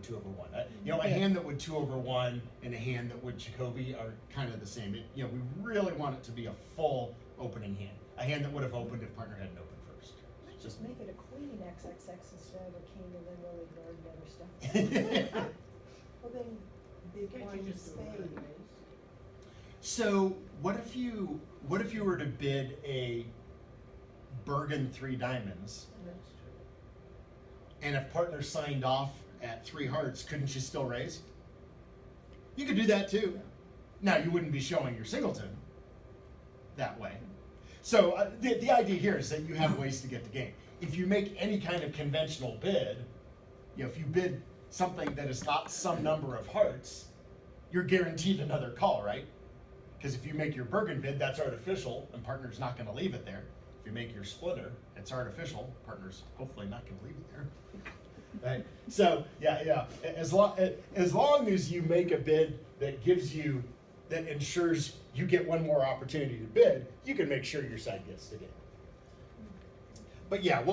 2 over 1. A hand that would 2 over 1 and a hand that would Jacoby are kind of the same. We really want it to be a full opening hand. A hand that would have opened if partner hadn't opened first. Just make it a queen XXX instead of a king, and then we'll ignore the other stuff. Well, then big one spade. So what if you were to bid a Bergen 3 diamonds, and if partner signed off at 3 hearts, couldn't you still raise? You could do that too. Now you wouldn't be showing your singleton that way. So the idea here is that you have ways to get the game. If you make any kind of conventional bid, if you bid something that is not some number of hearts, you're guaranteed another call, right? Because if you make your Bergen bid, that's artificial, and partner's not going to leave it there. If you make your Splinter, it's artificial. Partner's hopefully not going to leave it there. Right? So yeah. As long as you make a bid that ensures you get one more opportunity to bid, you can make sure your side gets the game. But yeah,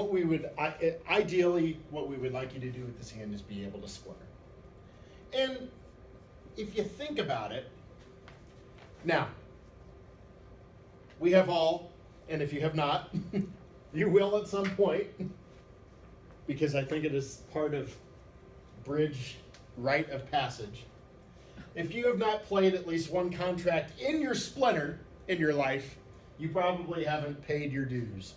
ideally, what we would like you to do with this hand is be able to Splinter. And if you think about it, now, we have all, and if you have not, you will at some point, because I think it is part of bridge rite of passage. If you have not played at least one contract in your Splinter in your life, you probably haven't paid your dues.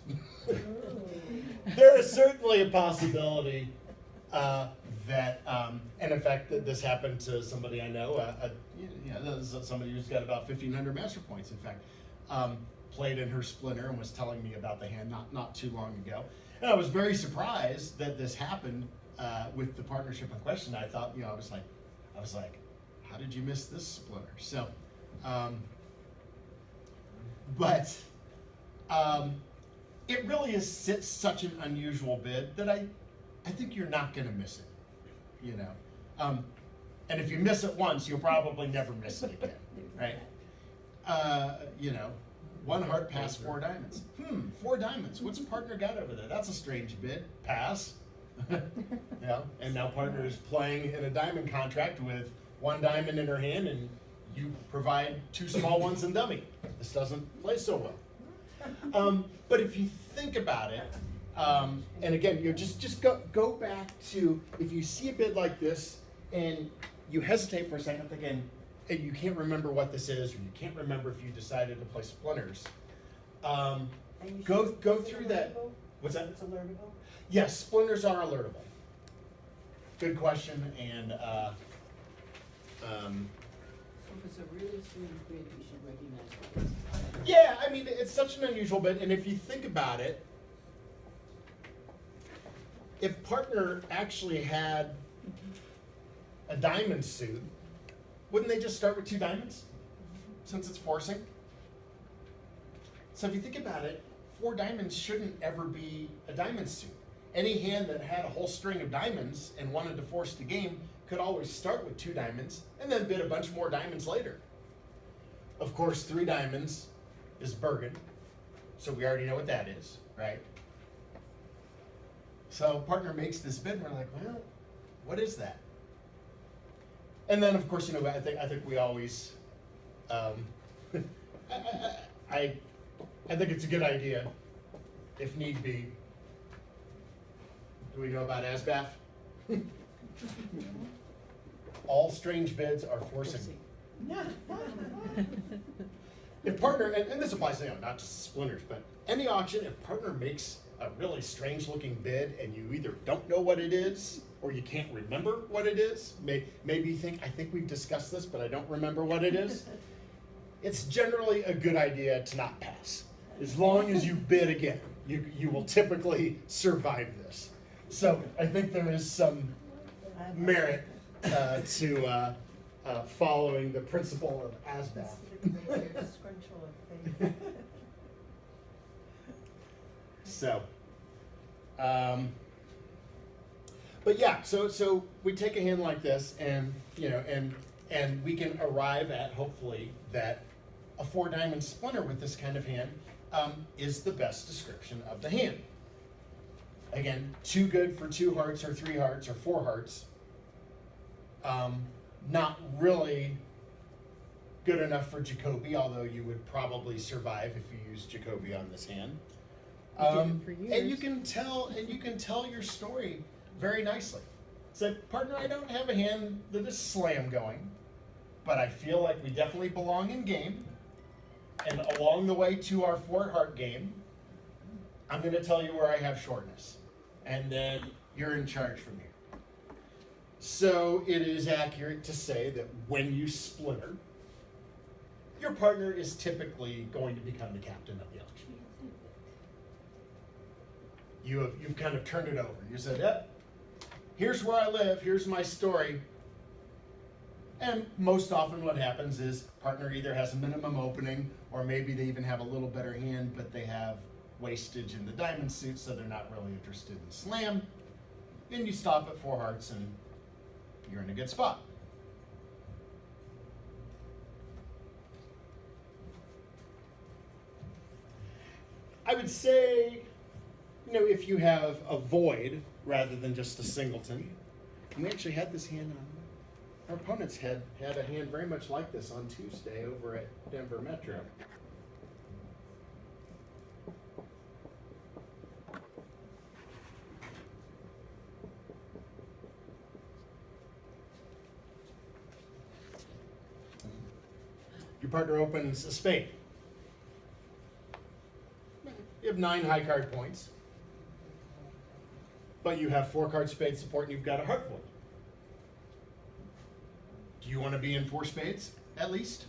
There is certainly a possibility that, and in fact, this happened to somebody I know, somebody who's got about 1,500 master points, in fact, played in her Splinter and was telling me about the hand not too long ago. And I was very surprised that this happened with the partnership in question. I thought, I was like, how did you miss this Splinter? So, but it really is such an unusual bid that I think you're not going to miss it, and if you miss it once, you'll probably never miss it again, right? 1 heart pass, 4 diamonds. 4 diamonds. What's partner got over there? That's a strange bid. Pass. And now partner is playing in a diamond contract with 1 diamond in her hand, and you provide 2 small ones in dummy. This doesn't play so well. But if you think about it, and again, just go back to, if you see a bid like this and you hesitate for a second thinking, and you can't remember what this is, or you can't remember if you decided to play Splinters, go through that. What's that? It's alertable? Yes, Splinters are alertable. Good question, and So if it's a really strange bid, you should recognize it. yeah, I mean, it's such an unusual bid, and if you think about it, if partner actually had a diamond suit, wouldn't they just start with 2 diamonds, since it's forcing? So if you think about it, 4 diamonds shouldn't ever be a diamond suit. Any hand that had a whole string of diamonds and wanted to force the game could always start with 2 diamonds and then bid a bunch more diamonds later. Of course, 3 diamonds is Bergen, so we already know what that is, right? So partner makes this bid, and we're like, well, what is that? And then, of course, I think we always, I think it's a good idea, if need be. Do we know about ASBAF? All strange bids are forcing. If partner, and this applies not just Splinters, but any auction, if partner makes a really strange looking bid and you either don't know what it is or you can't remember what it is, maybe you think, I think we've discussed this, but I don't remember what it is, it's generally a good idea to not pass. As long as you bid again, you will typically survive this. So I think there is some merit to following the principle of ASBAF. So, but yeah, so we take a hand like this, and and we can arrive at, hopefully, that a 4 diamond Splinter with this kind of hand is the best description of the hand. Again, too good for 2 hearts or 3 hearts or 4 hearts. Not really good enough for Jacoby, although you would probably survive if you used Jacoby on this hand. You did it for years. And you can tell your story very nicely. Say, partner, I don't have a hand that is slam going, but I feel like we definitely belong in game. And along the way to our 4-heart game, I'm going to tell you where I have shortness. And then you're in charge from here. So it is accurate to say that when you splinter, your partner is typically going to become the captain of the auction. You've kind of turned it over. You said, yep, here's where I live, here's my story. And most often what happens is partner either has a minimum opening, or maybe they even have a little better hand, but they have wastage in the diamond suit, so they're not really interested in slam. Then you stop at 4 hearts and you're in a good spot. I would say, if you have a void rather than just a singleton, and we actually had this hand on, our opponents had a hand very much like this on Tuesday over at Denver Metro. Your partner opens a spade. You have 9 high card points, but you have 4 card spade support and you've got a heart void. Do you want to be in 4 spades, at least?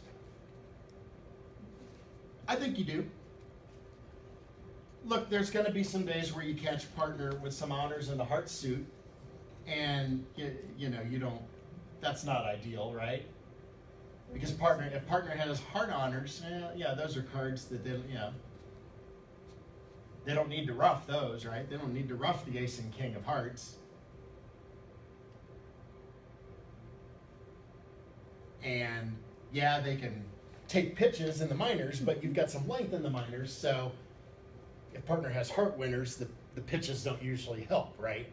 I think you do. Look, there's going to be some days where you catch partner with some honors in the heart suit, and you don't, that's not ideal, right? Because if partner has heart honors, those are cards that they don't need to rough those, right? They don't need to rough the ace and king of hearts. And they can take pitches in the minors, but you've got some length in the minors, so if partner has heart winners, the pitches don't usually help, right?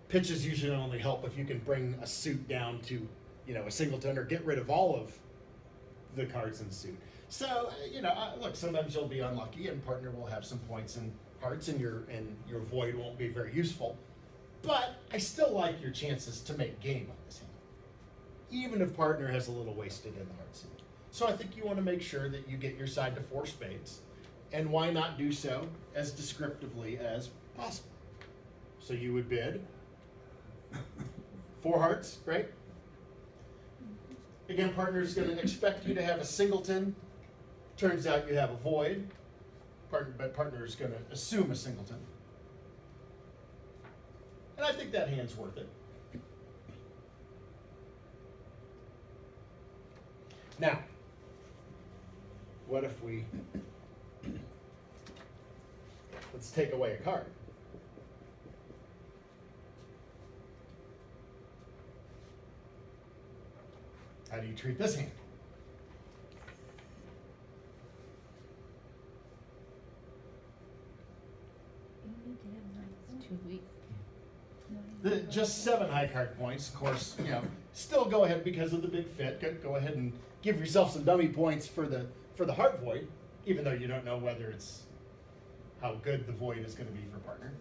Pitches usually only help if you can bring a suit down to, a singleton, or get rid of all of the cards in the suit. So, look, sometimes you'll be unlucky and partner will have some points in hearts and your void won't be very useful. But I still like your chances to make game on this hand, even if partner has a little wasted in the heart suit. So I think you want to make sure that you get your side to 4 spades, and why not do so as descriptively as possible? So you would bid 4 hearts, right? Again, partner is going to expect you to have a singleton. Turns out you have a void, but partner is going to assume a singleton. And I think that hand's worth it. Now, what if let's take away a card. How do you treat this hand? It's too weak. Just 7 high card points, of course, still go ahead because of the big fit. Go ahead and give yourself some dummy points for the heart void, even though you don't know whether it's how good the void is going to be for partner.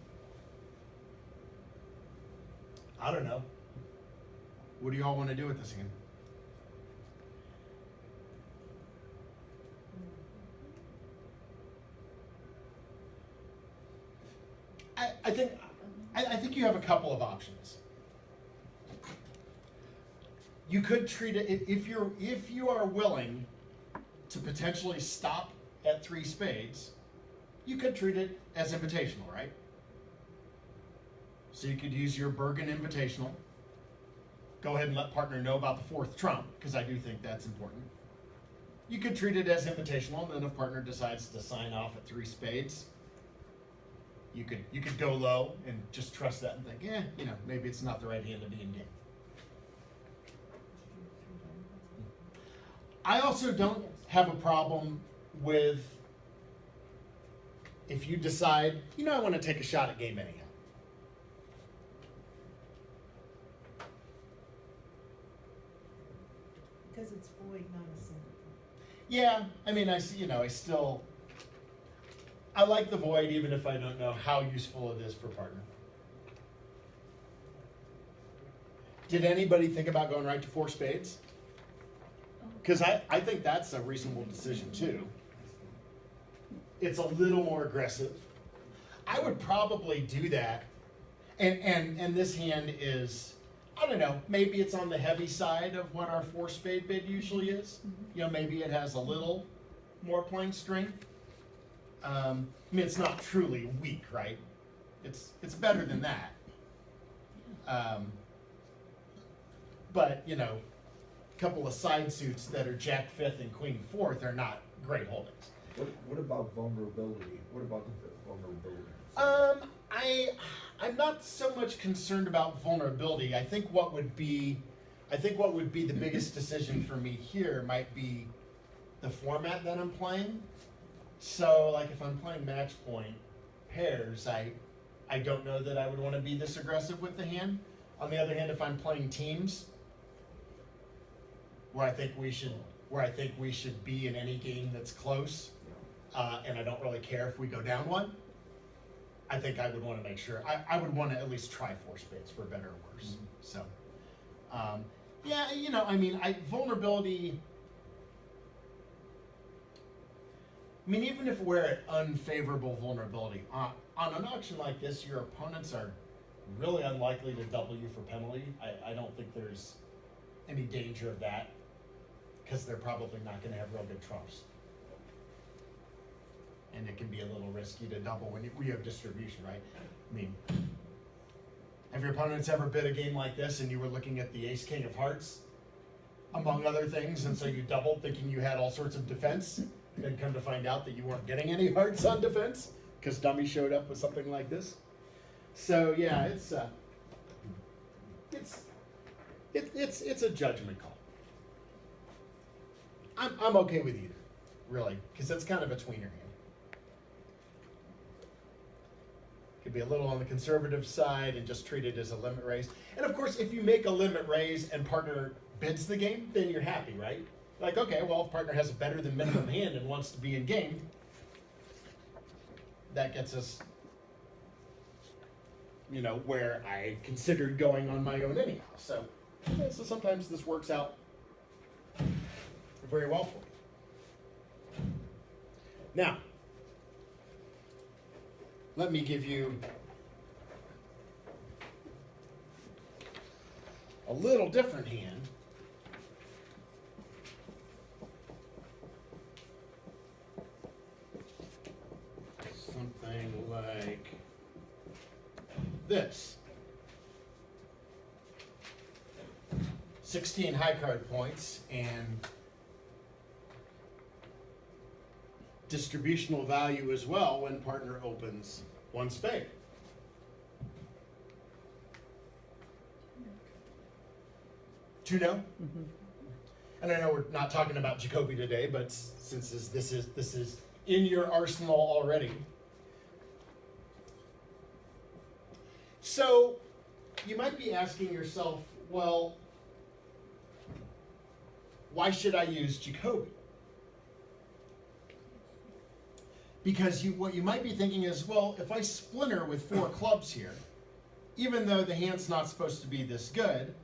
I don't know. What do you all want to do with this hand? I think you have a couple of options. You could treat it, if you are willing to potentially stop at 3 spades, you could treat it as invitational, right? So you could use your Bergen invitational. Go ahead and let partner know about the 4th trump, because I do think that's important. You could treat it as invitational, and then if partner decides to sign off at 3 spades, you could go low and just trust that and think, maybe it's not the right hand to be in game. I also don't have a problem with if you decide, I want to take a shot at game anyhow. because it's void, not a singleton. Yeah, I mean, I like the void even if I don't know how useful it is for partner. Did anybody think about going right to 4 spades? Because I think that's a reasonable decision too. It's a little more aggressive. I would probably do that. And this hand is, I don't know, maybe it's on the heavy side of what our 4 spade bid usually is. You know, maybe it has a little more playing strength. I mean, it's not truly weak, right? It's better than that. But, you know, a couple of side suits that are Jack 5th and Queen 4th are not great holdings. What about vulnerability? What about the vulnerability? I'm not so much concerned about vulnerability. I think what would be the biggest decision for me here might be the format that I'm playing. So, like, if I'm playing match point pairs, I don't know that I would want to be this aggressive with the hand. On the other hand, if I'm playing teams, where I think we should be in any game that's close, and I don't really care if we go down one, I think I would want to make sure I would want to at least try 4 spades for better or worse. Mm-hmm. So, yeah, you know, I mean, vulnerability. I mean, even if we're at unfavorable vulnerability, on an auction like this, your opponents are really unlikely to double you for penalty. I don't think there's any danger of that, because they're probably not going to have real good trumps. And it can be a little risky to double when you have distribution, right? I mean, have your opponents ever bid a game like this and you were looking at the ace king of hearts, among other things, and so you doubled thinking you had all sorts of defense, then come to find out that you weren't getting any hearts on defense because dummy showed up with something like this? So yeah, it's a judgment call. I'm okay with either, really, because that's kind of a tweener hand. Could be a little on the conservative side and just treat it as a limit raise. And of course, if you make a limit raise and partner bids the game, then you're happy, right? Like, okay, well, if partner has a better than minimum hand and wants to be in game, that gets us, you know, where I considered going on my own anyhow. So sometimes this works out very well for me. Now, let me give you a little different hand. Something like this. 16 high card points and distributional value as well when partner opens 1 spade. To know? Mm-hmm. And I know we're not talking about Jacoby today, but since this is in your arsenal already. So you might be asking yourself, well, why should I use Jacoby? Because what you might be thinking is, well, if I splinter with 4 clubs here, even though the hand's not supposed to be this good,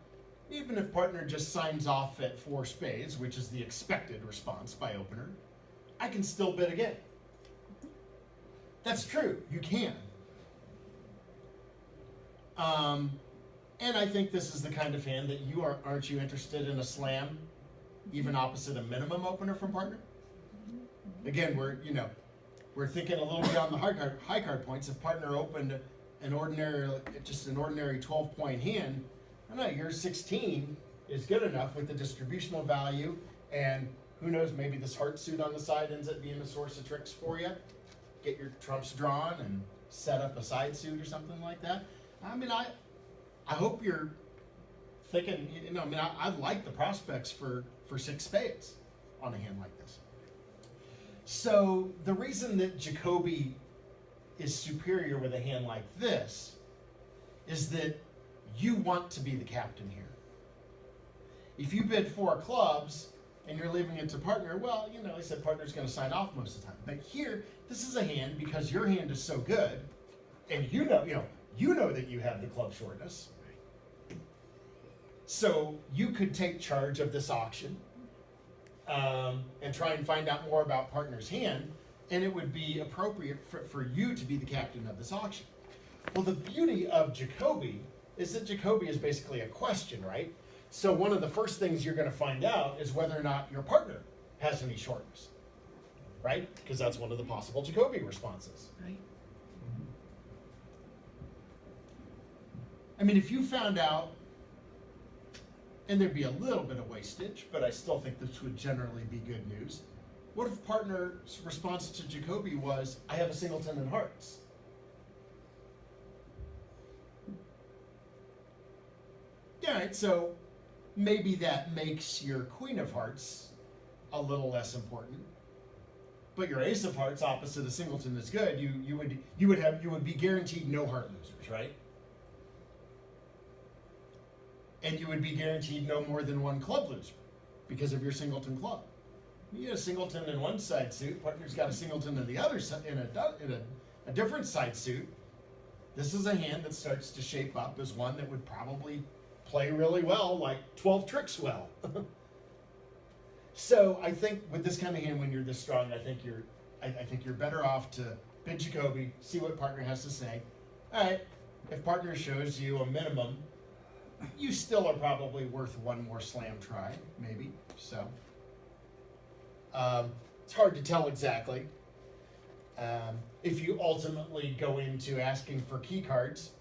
even if partner just signs off at 4 spades, which is the expected response by opener, I can still bid again. That's true, you can. And I think this is the kind of hand that aren't you interested in a slam, even opposite a minimum opener from partner? Again, we're thinking a little bit on the high card points. If partner opened an ordinary 12-point hand, I don't know, your 16 is good enough with the distributional value, and who knows, maybe this heart suit on the side ends up being a source of tricks for you. Get your trumps drawn and set up a side suit or something like that. I mean, I hope you're thinking, I like the prospects for 6 spades on a hand like this. So the reason that Jacoby is superior with a hand like this is that you want to be the captain here. If you bid 4 clubs and you're leaving it to partner, well, you know, I said partner's going to sign off most of the time. But here, this is a hand because your hand is so good, and you know that you have the club shortness. So you could take charge of this auction and try and find out more about partner's hand, and it would be appropriate for you to be the captain of this auction. Well, the beauty of Jacoby is that Jacoby is basically a question, right? So one of the first things you're going to find out is whether or not your partner has any shortness, right? Because that's one of the possible Jacoby responses. Right. I mean, if you found out, and there'd be a little bit of wastage, but I still think this would generally be good news. What if partner's response to Jacoby was, I have a singleton in hearts? All right, so maybe that makes your queen of hearts a little less important, but your ace of hearts opposite a singleton is good. You would be guaranteed no heart losers, right? And you would be guaranteed no more than 1 club loser because of your singleton club. You get a singleton in one side suit, partner's got a singleton in the other in a different side suit. This is a hand that starts to shape up as one that would probably play really well, like 12 tricks well. So I think with this kind of hand, when you're this strong, I think you're better off to bid Jacoby, see what partner has to say. All right, if partner shows you a minimum, you still are probably worth 1 more slam try, maybe. So it's hard to tell exactly. If you ultimately go into asking for key cards,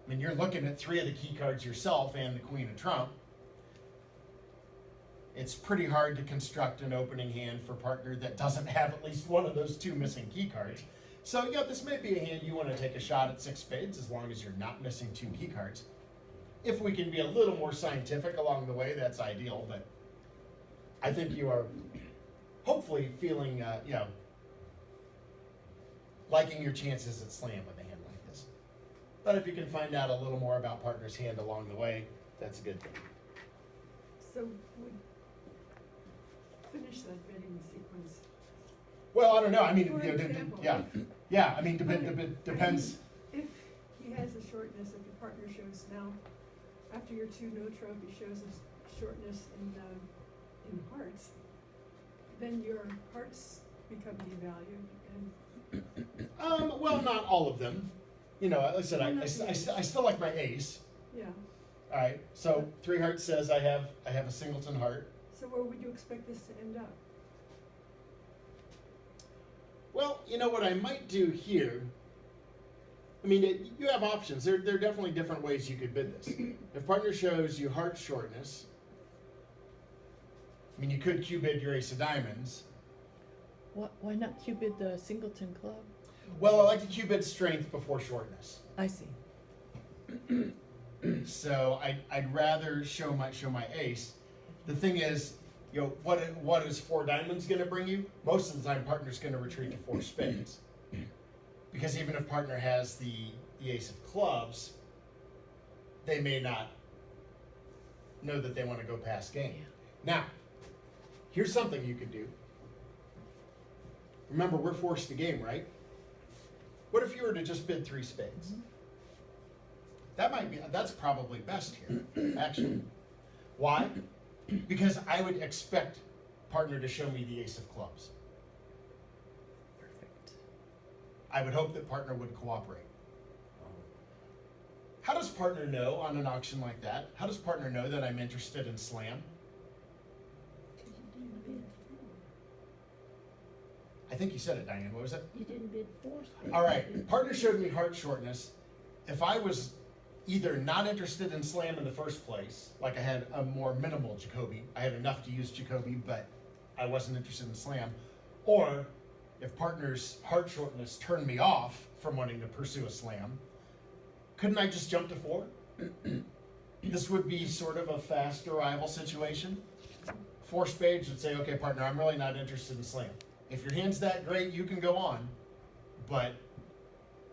I mean, you're looking at 3 of the key cards yourself and the queen of trump. It's pretty hard to construct an opening hand for partner that doesn't have at least one of those 2 missing key cards. So yeah, this may be a hand you want to take a shot at 6 spades as long as you're not missing 2 key cards. If we can be a little more scientific along the way, that's ideal, but I think you are hopefully feeling, liking your chances at slam with a hand like this. But if you can find out a little more about partner's hand along the way, that's a good thing. So we finish that bidding sequence. Well, I don't know. I mean, For example, yeah. I mean, depends. If he has a shortness, if your partner shows now, after your 2 no trophy shows a shortness in hearts, then your hearts become devalued, and Well, not all of them. You know, like I said, I still like my ace. yeah. All right, so 3 hearts says I have a singleton heart. So where would you expect this to end up? Well, you know what I might do here. I mean, you have options. There are definitely different ways you could bid this. If partner shows you heart shortness, I mean, you could Q-bid your ace of diamonds. Why not Q-bid the singleton club? Well, I like to Q-bid strength before shortness. I see. So I'd rather show my ace. The thing is, you know, what is 4 diamonds going to bring you? Most of the time, partner's going to retreat to 4 spades. Because even if partner has the ace of clubs, they may not know that they want to go past game. Now, here's something you could do. Remember, we're forced to game, right? What if you were to just bid 3 spades? That's probably best here, actually. Why? Because I would expect partner to show me the ace of clubs. Perfect. I would hope that partner would cooperate. How does partner know on an auction like that? How does partner know that I'm interested in slam? I think you said it, Diane. What was it? You didn't bid 4 spades. All right. Partner showed me heart shortness. If I was either not interested in slam in the first place, like I had a more minimal Jacoby, I had enough to use Jacoby, but I wasn't interested in slam, or if partner's heart shortness turned me off from wanting to pursue a slam, couldn't I just jump to 4? This would be sort of a fast arrival situation. 4 spades would say, okay, partner, I'm really not interested in slam. If your hand's that great, you can go on, but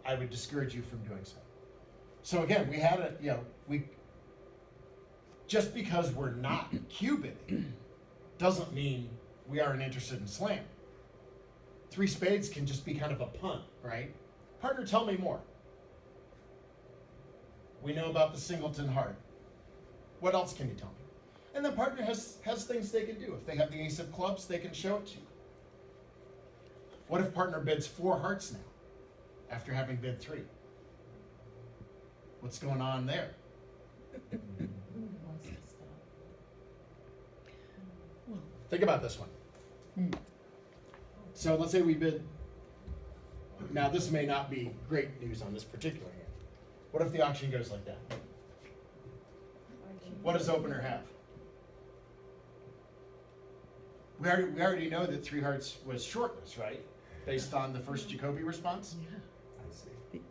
I would discourage you from doing so. So again, we had just because we're not Q-bidding doesn't mean we aren't interested in slam. Three spades can just be kind of a punt, right? Partner, tell me more. We know about the singleton heart. What else can you tell me? And the partner has things they can do. If they have the ace of clubs, they can show it to you. What if partner bids 4 hearts now, after having bid 3? What's going on there? Wants to stop. Well, Think about this one. So let's say we bid. Now this may not be great news on this particular hand. What if the auction goes like that? What does opener have? We already know that 3 hearts was shortness, right? Based on the first Jacoby response? yeah, I see.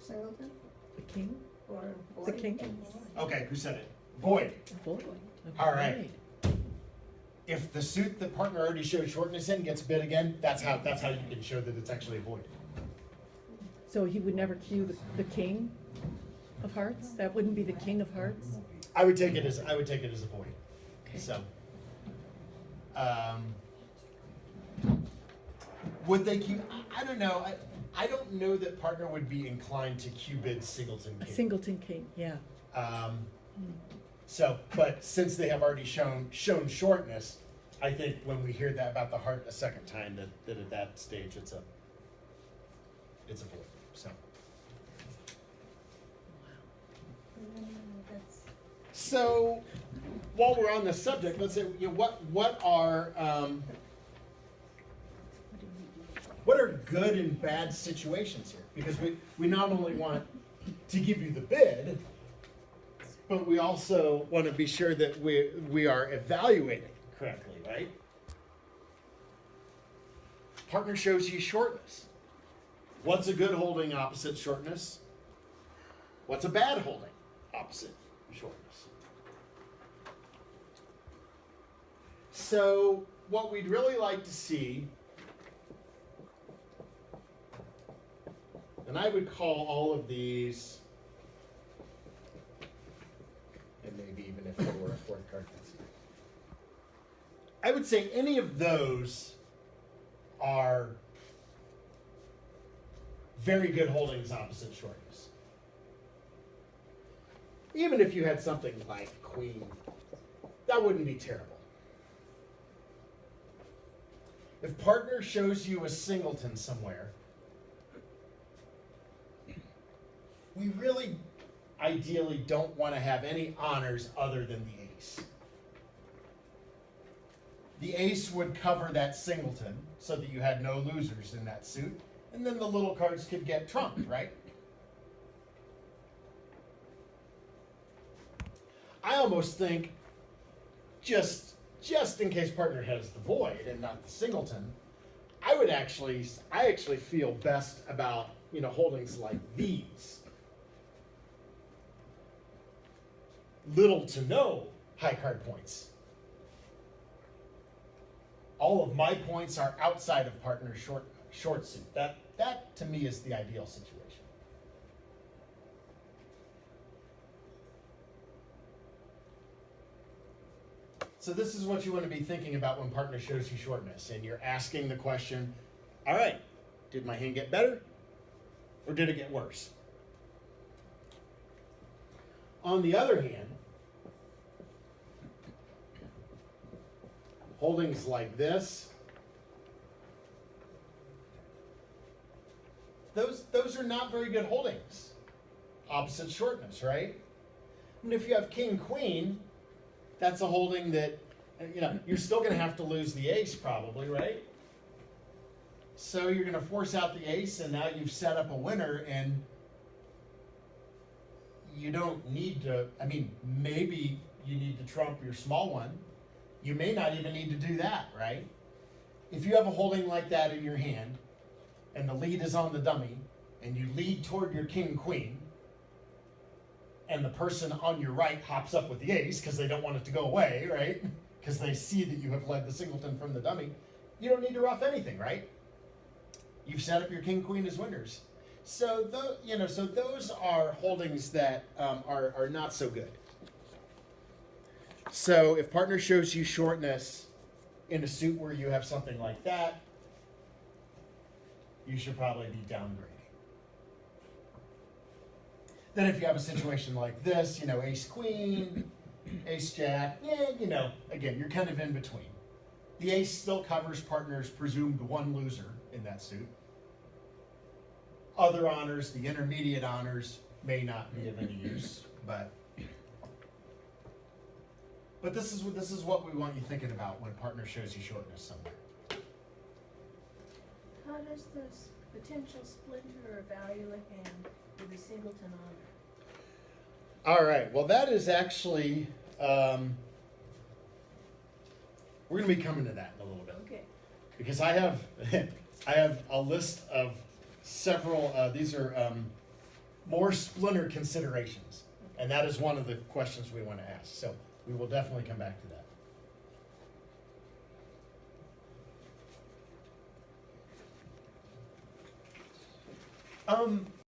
Singleton the king, or the king, Okay, who said it? Void. void. All right. If the suit that partner already showed shortness in gets bid again, that's how you can show that it's actually a void. So he would never cue the king of hearts? That wouldn't be the king of hearts? I would take it as a void. Okay. So, would they cue? I don't know. I don't know that partner would be inclined to cue bid singleton A king. singleton king, yeah. So, but since they have already shown shortness, I think when we hear that about the heart a second time, that at that stage it's a void. So. So, while we're on this subject, let's say what are good and bad situations here? Because we not only want to give you the bid, but we also want to be sure that we are evaluating correctly, right? Partner shows you shortness. What's a good holding opposite shortness? What's a bad holding opposite shortness? So what we'd really like to see, and I would call all of these, and maybe even if there were a 4th card, I would say any of those are very good holdings opposite shortness. Even if you had something like queen, that wouldn't be terrible. If partner shows you a singleton somewhere, we really ideally don't want to have any honors other than the ace. The ace would cover that singleton so that you had no losers in that suit, and then the little cards could get trumped, right? I almost think just in case partner has the void and not the singleton, I actually feel best about holdings like these. Little to no high card points. All of my points are outside of partner short suit. That to me is the ideal situation. So this is what you want to be thinking about when partner shows you shortness, and you're asking the question, all right, did my hand get better or did it get worse? On the other hand, holdings like this, those are not very good holdings. Opposite shortness, right? And if you have king, queen, that's a holding that, you're still going to have to lose the ace probably, right? So you're going to force out the ace, and now you've set up a winner, and you don't need to, maybe you need to trump your small one. You may not even need to do that, right? If you have a holding like that in your hand, and the lead is on the dummy, and you lead toward your king, queen, and the person on your right hops up with the ace because they don't want it to go away, right? Because they see that you have led the singleton from the dummy. You don't need to ruff anything, right? You've set up your king, queen as winners. So those are holdings that are not so good. So if partner shows you shortness in a suit where you have something like that, you should probably be downgrading. Then if you have a situation like this, you know, ace queen, ace jack, yeah, you know, again, you're kind of in between. The ace still covers partner's presumed one loser in that suit. Other honors, the intermediate honors, may not be of any use, but this is what we want you thinking about when partner shows you shortness somewhere. How does this potential splinter or value a hand with a singleton honor? All right. Well, that is actually we're going to be coming to that in a little bit Okay. because I have I have a list of several. These are more splinter considerations, and that is one of the questions we want to ask. So we will definitely come back to that.